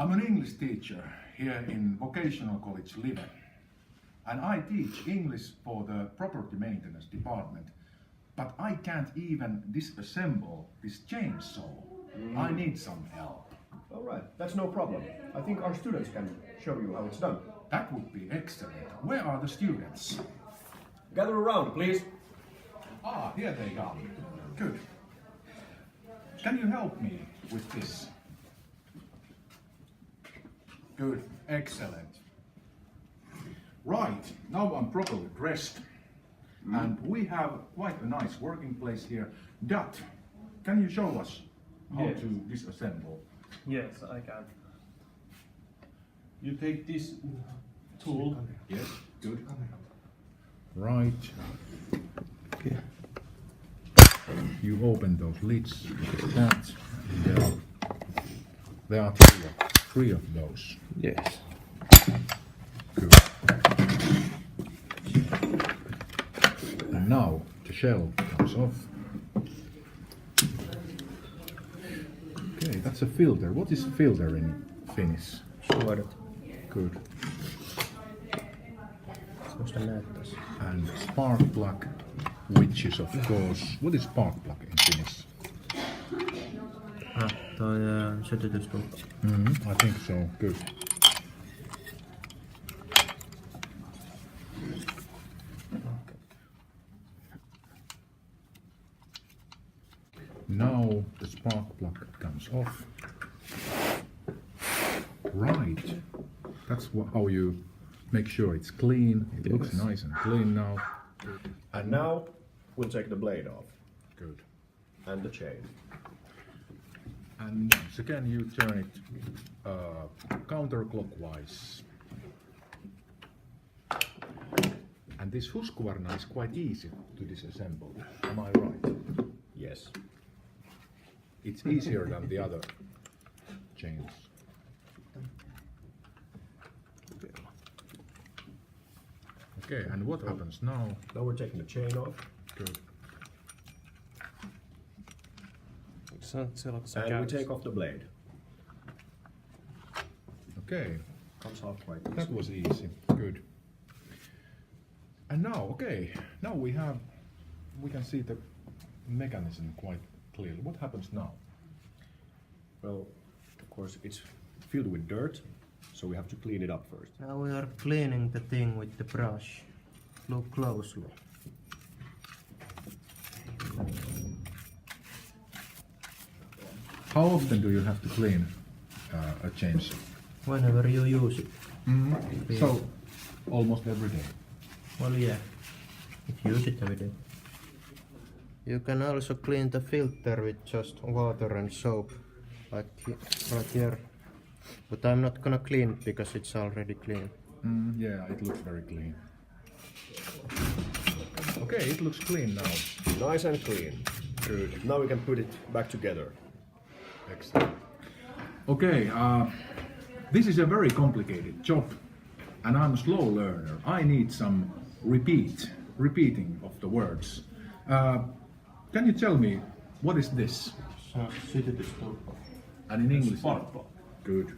I'm an English teacher here in Vocational College Live, and I teach English for the property maintenance department, but I can't even disassemble this chainsaw. I need some help. All right, that's no problem. I think our students can show you how it's done. That would be excellent. Where are the students? Gather around, please. Ah, here they come. Good. Can you help me with this? Good, excellent. Right, now I'm properly dressed. And we have quite a nice working place here. Dot, can you show us how to disassemble? Yes, I can. You take this tool. Yes, good. Right. Okay. You open those lids like that. There are three of those. Yes. Good. And now the shell comes off. Okay, that's a filter. What is filter in Finnish? Suodat. Good. Semmoista näyttäisi. And spark plug, which is of course, what is spark plug in Finnish? Toi sytytystulppa. I think so. Good. Now the spark plug comes off. Right. That's how you make sure it's clean. It looks nice and clean now. And now we'll take the blade off Good. and the chain. And once again you turn it counterclockwise. And this Husqvarna is quite easy to disassemble. Am I right? Yes. It's easier than the other chains. Okay, and what happens now? Now we're taking the chain off. Good. And we take off the blade. Okay, Comes off quite easy. that was easy. Good. And now, okay, now we can see the mechanism quite clearly. What happens now? Well, of course, it's filled with dirt, so we have to clean it up first. Now we are cleaning the thing with the brush. Look closely. How often do you have to clean a chainsaw? Whenever you use it. So, almost every day. Well, yeah. If you use it every day. You can also clean the filter with just water and soap, like right here. But I'm not gonna clean it because it's already clean. Yeah, it looks very clean. Okay, it looks clean now. Nice and clean. Good. Now we can put it back together. Excellent. Okay, this is a very complicated job, and I'm a slow learner. I need some repeating of the words. Can you tell me what is this? Sytytystulppa. And in English? Spark plug. Good.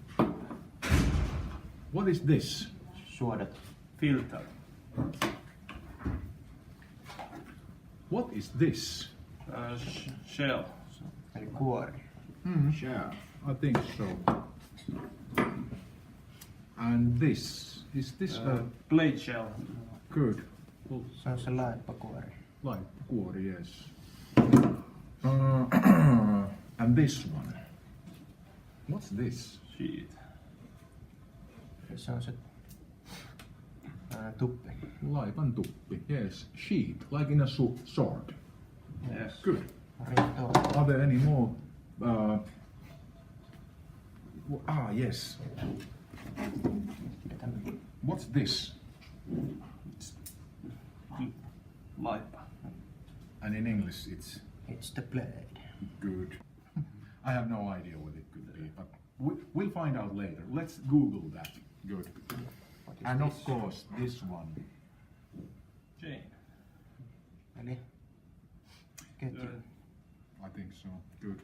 What is this? Suodat. Filter. What is this? Shell. Eli kuori. Yeah, I think so. And this is this Blade shell. good? Se on se laippakuori. Like kuori, yes. And this one. What's this? Sheet. Se on se tuppi. Laipan tuppi, yes. Sheet, like in a sword. Yes. Good. Rintoa. Are there any more? Yes. What's this? Laippa. And in English, it's It's the blade. good. I have no idea what it could be, but we'll find out later. Let's Google that. Good. And of course, this one. Chain. Eli ketju. I think so. Good.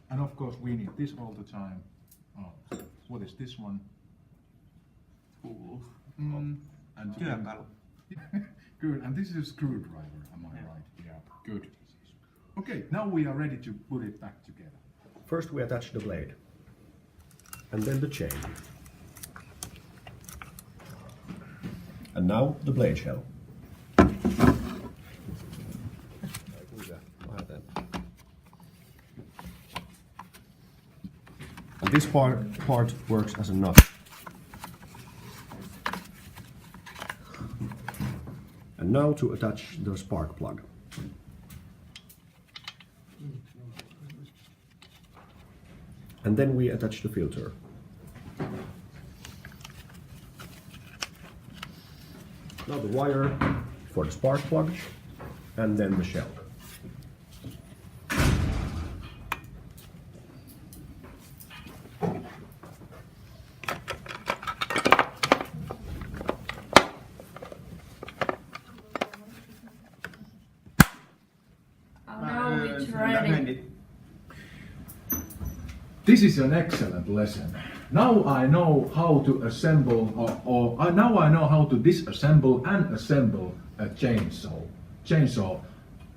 And of course, we need this all the time. Oh, what is this one? Cool. And Työkalu. good. And this is a screwdriver. Am I right? Yeah. Good. Okay. Now we are ready to put it back together. First we attach the blade, and then the chain. And now the blade shell. And this part works as a nut. And now to attach the spark plug. And then we attach the filter. Now the wire for the spark plug, and then the shell. Now it's ready. This is an excellent lesson. Now I know how to assemble, now I know how to disassemble and assemble a chainsaw.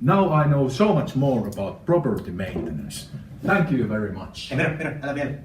Now I know so much more about property maintenance. Thank you very much. Älä vielä.